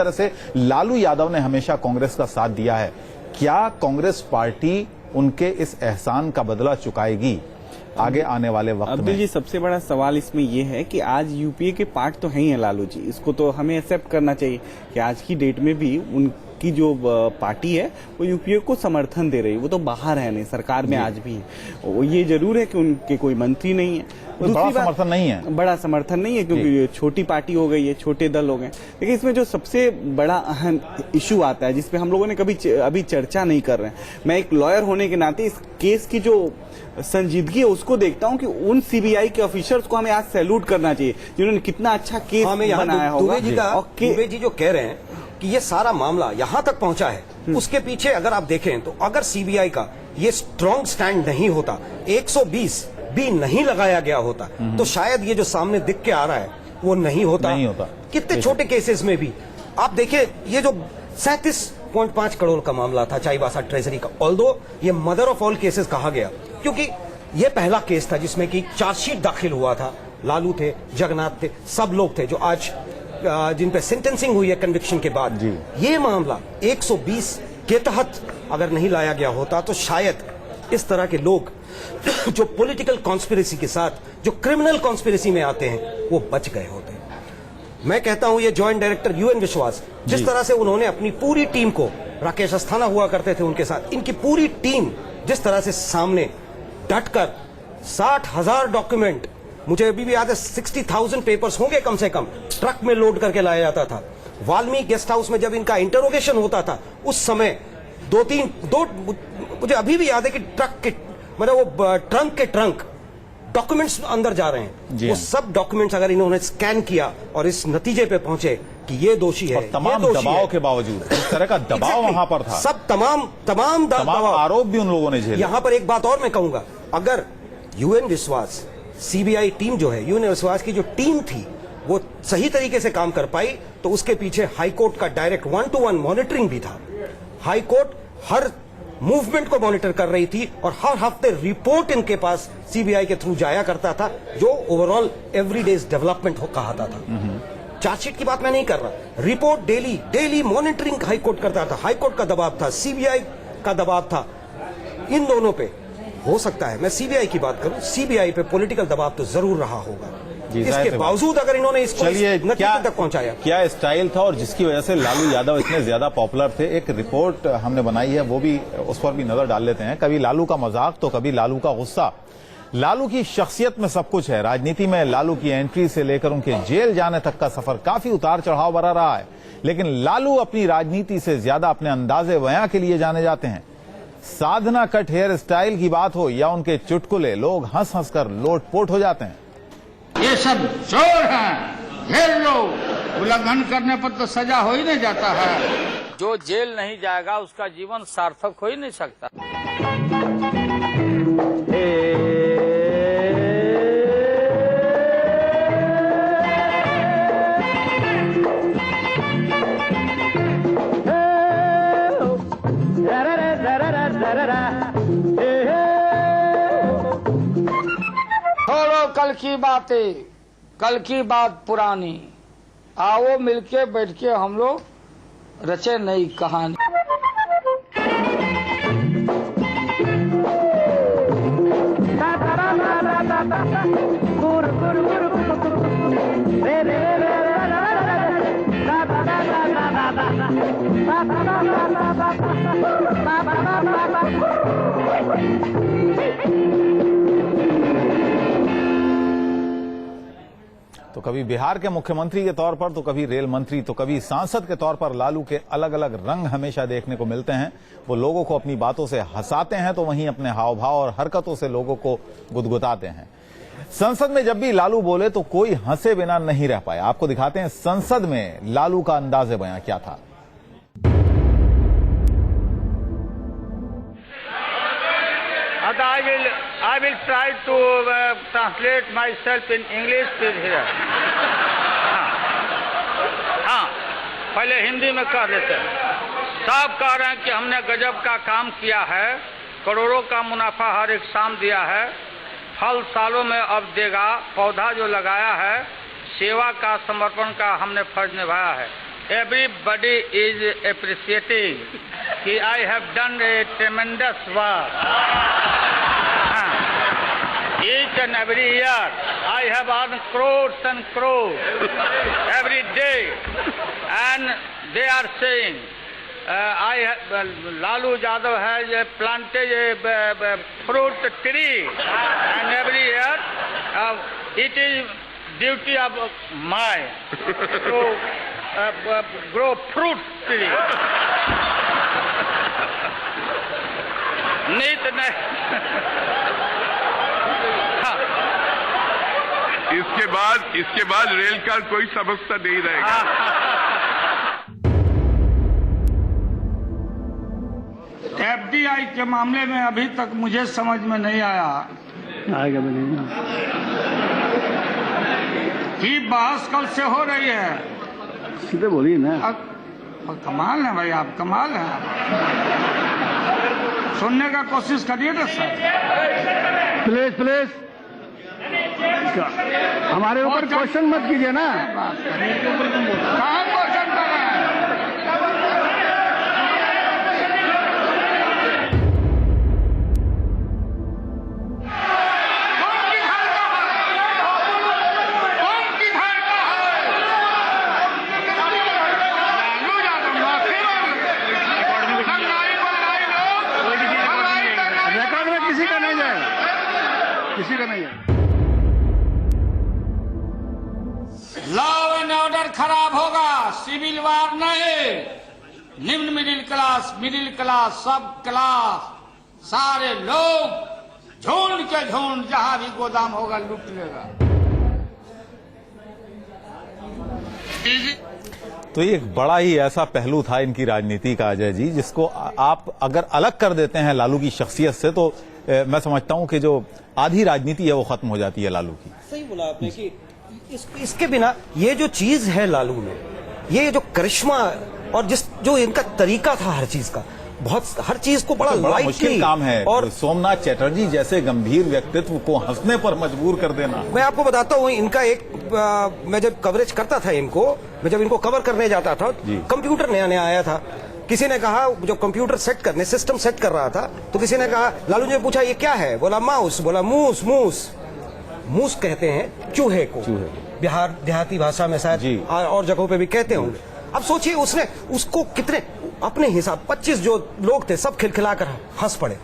तरह से लालू यादव ने हमेशा कांग्रेस का साथ दिया है, क्या कांग्रेस पार्टी उनके इस एहसान का बदला चुकाएगी आगे आने वाले वक्त में? अब्दुल जी, सबसे बड़ा सवाल इसमें यह है कि आज यूपीए के पार्ट तो हैं ही हैं लालू जी, इसको तो हमें एक्सेप्ट करना चाहिए कि आज की डेट में भी उनकी जो पार्टी है वो यूपीए को समर्थन दे रही है। वो तो बाहर है नहीं, सरकार में आज भी है। ये जरूर है कि उनके कोई मंत्री नहीं है, बड़ा समर्थन नहीं है, बड़ा समर्थन नहीं है क्योंकि छोटी पार्टी हो गई है, छोटे दल हो गए। लेकिन इसमें जो सबसे बड़ा अहम इशू आता है जिसपे हम लोगों ने कभी अभी चर्चा नहीं कर रहे हैं, मैं एक लॉयर होने के नाते इस केस की जो संजीदगी है उसको देखता हूं कि उन सीबीआई के ऑफिसर्स को हमें आज सैल्यूट करना चाहिए जिन्होंने कितना अच्छा केस बनाया होगा। दुबे जी जो कह रहे हैं कि ये सारा मामला यहां तक पहुंचा है, उसके पीछे अगर आप देखें तो अगर सीबीआई का ये स्ट्रांग स्टैंड नहीं होता, 120 भी नहीं लगाया गया होता, तो शायद ये जो सामने दिख के आ रहा है वो नहीं होता। कितने छोटे केसेस में भी आप देखें, ये जो 37.5 करोड़ का मामला था चाईबासा ट्रेजरी का, ऑल्दो ये मदर ऑफ ऑल केसेस कहा गया क्योंकि ये पहला केस था जिसमें कि चार्जशीट दाखिल हुआ था। लालू थे, जगन्नाथ थे, सब लोग थे जो आज जिन पे सेंटेंसिंग हुई है कन्विक्शन के बाद। ये मामला 120 के तहत अगर नहीं लाया गया होता तो शायद इस तरह के लोग जो पॉलिटिकल कॉन्स्पिरेसी के साथ जो क्रिमिनल कॉन्स्पिरेसी में आते हैं वो बच गए होते हैं। मैं कहता हूं ये जॉइंट डायरेक्टर यूएन विश्वास, जिस तरह से उन्होंने अपनी पूरी टीम को, राकेश अस्थाना हुआ करते थे उनके साथ, इनकी पूरी टीम जिस तरह से सामने डटकर 60,000 डॉक्यूमेंट, मुझे अभी भी याद है 60,000 पेपर्स होंगे कम से कम, ट्रक में लोड करके लाया जाता था। वाल्मीकि गेस्ट हाउस में जब इनका इंटरोगेशन होता था उस समय मुझे अभी भी याद है कि ट्रक के मतलब वो ट्रंक के ट्रंक डॉक्यूमेंट्स अंदर जा रहे हैं। वो सब डॉक्यूमेंट्स अगर इन्होंने स्कैन किया और इस नतीजे पे पहुंचे कि ये दोषी है, तमाम दबाव के बावजूद इस तरह का दबाव वहां पर था, सब तमाम आरोप भी उन लोगों ने झेले। यहां पर एक बात और मैं कहूंगा, अगर यूएन विश्वास सीबीआई टीम जो है, यूएन विश्वास की जो टीम थी वो सही तरीके से काम कर पाई तो उसके पीछे हाईकोर्ट का डायरेक्ट 1-to-1 मॉनिटरिंग भी था। हाईकोर्ट हर मूवमेंट को मॉनिटर कर रही थी और हर हफ्ते रिपोर्ट इनके पास सीबीआई के थ्रू जाया करता था जो ओवरऑल एवरीडेज डेवलपमेंट कहता था। चार्जशीट की बात मैं नहीं कर रहा, रिपोर्ट डेली मॉनिटरिंग हाईकोर्ट करता था। हाईकोर्ट का दबाव था, सीबीआई का दबाव था, इन दोनों पे हो सकता है। मैं सीबीआई की बात करूं, सीबीआई पे पॉलिटिकल दबाव तो जरूर रहा होगा, इसके बावजूद अगर इन्होंने इसको नतीजे तक पहुंचाया। क्या स्टाइल था और जिसकी वजह से लालू यादव इतने ज्यादा पॉपुलर थे? एक रिपोर्ट हमने बनाई है, वो भी उस पर भी नजर डाल लेते हैं। कभी लालू का मजाक तो कभी लालू का गुस्सा। लालू की शख्सियत में सब कुछ है। राजनीति में लालू की एंट्री से लेकर उनके जेल जाने तक का सफर काफी उतार चढ़ाव भरा रहा है, लेकिन लालू अपनी राजनीति से ज्यादा अपने अंदाजे बयां के लिए जाने जाते हैं। साधना कट हेयर स्टाइल की बात हो या उनके चुटकुले, लोग हंस हंस कर लोटपोट हो जाते हैं। ये सब चोर हैं, जेल लो, उल्लंघन करने पर तो सजा हो ही नहीं जाता है। जो जेल नहीं जाएगा उसका जीवन सार्थक हो ही नहीं सकता। कल की बातें, कल की बात पुरानी, आओ मिलके बैठ के हम लोग रचे नई कहानी। तो कभी बिहार के मुख्यमंत्री के तौर पर, तो कभी रेल मंत्री, तो कभी सांसद के तौर पर लालू के अलग अलग रंग हमेशा देखने को मिलते हैं। वो लोगों को अपनी बातों से हंसाते हैं तो वहीं अपने हाव भाव और हरकतों से लोगों को गुदगुदाते हैं। संसद में जब भी लालू बोले तो कोई हंसे बिना नहीं रह पाया। आपको दिखाते हैं संसद में लालू का अंदाजे बयां क्या था। I will try to translate myself in English here. हाँ, पहले हिंदी में कह देते हैं। साहब कह रहे हैं कि हमने गजब का काम किया है, करोड़ों का मुनाफा हर एक शाम दिया है, फल सालों में अब देगा, पौधा जो लगाया है, सेवा का समर्पण का हमने फर्ज निभाया है। everybody is appreciating कि I have done a tremendous work. Each and every year I have earned crores and crores every day, and they are saying Lalu Yadav has planted a fruit tree, and every year it is duty of mine to grow fruit tree. इसके बाद rail का कोई समस्या नहीं रहेगा। FDI के मामले में अभी तक मुझे समझ में नहीं आया कि बहस कल से हो रही है। सीधे बोलिए ना। कमाल है भाई, आप कमाल है। सुनने का कोशिश करिए ना सर। प्लीज हमारे ऊपर क्वेश्चन मत कीजिए ना। कहाँ क्वेश्चन कर रहे हैं? रिकॉर्ड में किसी का नहीं जाएगा, किसी का नहीं जाएगा। लॉ एंड ऑर्डर खराब होगा, सिविल वार नहीं। निम्न मिडिल क्लास, सब क्लास, सारे लोग झुंड के झुंड जहां भी गोदाम होगा लूट लेगा। तो ये एक बड़ा ही ऐसा पहलू था इनकी राजनीति का, अजय जी, जिसको आप अगर अलग कर देते हैं लालू की शख्सियत से तो मैं समझता हूं कि जो आधी राजनीति है वो खत्म हो जाती है लालू की। सही बोला आपने कि इसके बिना ये जो चीज है लालू में, ये जो करिश्मा और जो इनका तरीका था हर चीज का, हर चीज को बड़ा मुश्किल काम है। और सोमनाथ चटर्जी जैसे गंभीर व्यक्तित्व को हंसने पर मजबूर कर देना। मैं आपको बताता हूँ, इनका मैं जब कवरेज करता था मैं जब इनको कवर करने जाता था, कंप्यूटर नया आया था। किसी ने कहा, जो कंप्यूटर सिस्टम सेट कर रहा था, तो किसी ने कहा, लालू जी ने पूछा ये क्या है? बोला माउस। बोला मूस कहते हैं चूहे को, बिहार देहाती भाषा में शायद और जगहों पे भी कहते होंगे। अब सोचिए उसने उसको कितने अपने हिसाब 25 जो लोग थे सब खिलखिलाकर हंस पड़े,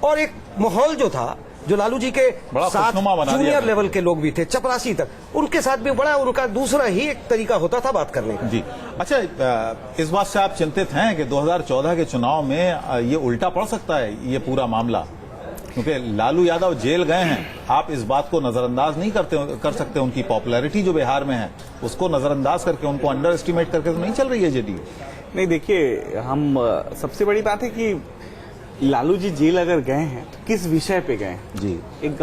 और एक माहौल जो था, जो लालू जी के साथ जूनियर लेवल के लोग भी थे, चपरासी तक, उनके साथ भी बड़ा उनका दूसरा ही एक तरीका होता था बात करने का। जी अच्छा, इस बात से आप चिंतित हैं कि 2014 के चुनाव में ये उल्टा पड़ सकता है ये पूरा मामला? क्योंकि लालू यादव जेल गए हैं, आप इस बात को नजरअंदाज नहीं कर सकते। उनकी पॉपुलैरिटी जो बिहार में है उसको नजरअंदाज करके, उनको अंडर एस्टिमेट करके तो नहीं चल रही है जेडीयू। नहीं, देखिए, हम सबसे बड़ी बात है कि लालू जी जेल अगर गए हैं तो किस विषय पे गए हैं? जी, एक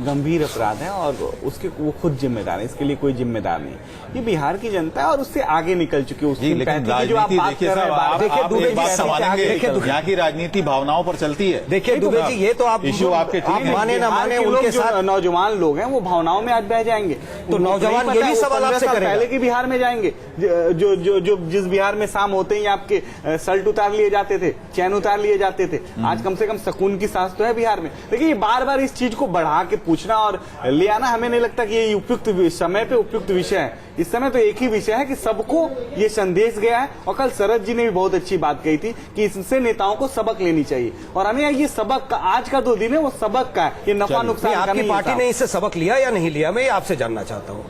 गंभीर अपराध है और उसके वो खुद जिम्मेदार है, इसके लिए कोई जिम्मेदार नहीं। ये बिहार की जनता है और उससे आगे निकल चुकी है। लेकिन राजनीति देखिए साहब, आप एक बात संभालेंगे, यहाँ की राजनीति भावनाओं पर चलती है। देखिए दुबे जी, ये तो आप इश्यू आपके ठीक है, माने ना माने, उनके साथ नौजवान लोग हैं वो भावनाओं में आज बह जाएंगे। तो नौजवान ये भी सवाल आपसे करेगा, पहले के बिहार में जाएंगे, जो जिस बिहार में शाम होते ही आपके शर्ट उतार लिए जाते थे, चैन उतार लिए जाते थे, आज कम से कम सुकून की सांस तो है बिहार में। देखिए, बार बार इस चीज को बढ़ा के पूछना और ले आना, हमें नहीं लगता कि ये उपयुक्त समय पे उपयुक्त विषय है। इस समय तो एक ही विषय है कि सबको ये संदेश गया है, और कल शरद जी ने भी बहुत अच्छी बात कही थी कि इससे नेताओं को सबक लेनी चाहिए, और हमें ये सबक का आज का 2 दिन है वो सबक का है, ये नफा नुकसान का नहीं। आपकी पार्टी ने इससे सबक लिया या नहीं लिया, मैं आपसे जानना चाहता हूँ।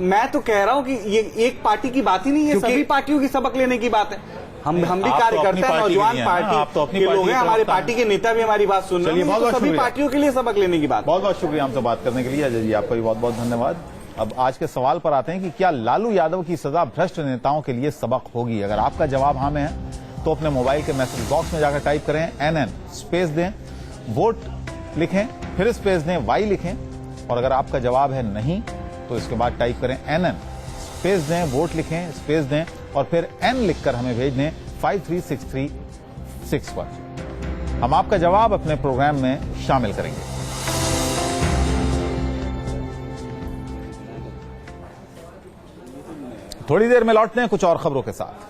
मैं तो कह रहा हूँ कि ये एक पार्टी की बात ही नहीं है, सभी पार्टियों की सबक लेने की बात है। हम भी कार्यकर्ता हैं, नौजवान पार्टी के लोग हैं, हमारे पार्टी के नेता भी हमारी बात सुन रहे हैं, तो सभी पार्टियों के लिए सबक लेने की बात। बहुत बहुत शुक्रिया हमसे बात करने के लिए अजय जी, आपका भी बहुत बहुत धन्यवाद। अब आज के सवाल पर आते हैं कि क्या लालू यादव की सजा भ्रष्ट नेताओं के लिए सबक होगी? अगर आपका जवाब हाँ में है तो अपने मोबाइल के मैसेज बॉक्स में जाकर टाइप करें NN, स्पेस दें, वोट लिखें, फिर स्पेस दें, Y लिखें, और अगर आपका जवाब है नहीं तो इसके बाद टाइप करें NN, स्पेस दें, वोट लिखें, स्पेस दें, और फिर N लिखकर हमें भेज दें 53636 पर। हम आपका जवाब अपने प्रोग्राम में शामिल करेंगे। थोड़ी देर में लौटते हैं कुछ और खबरों के साथ।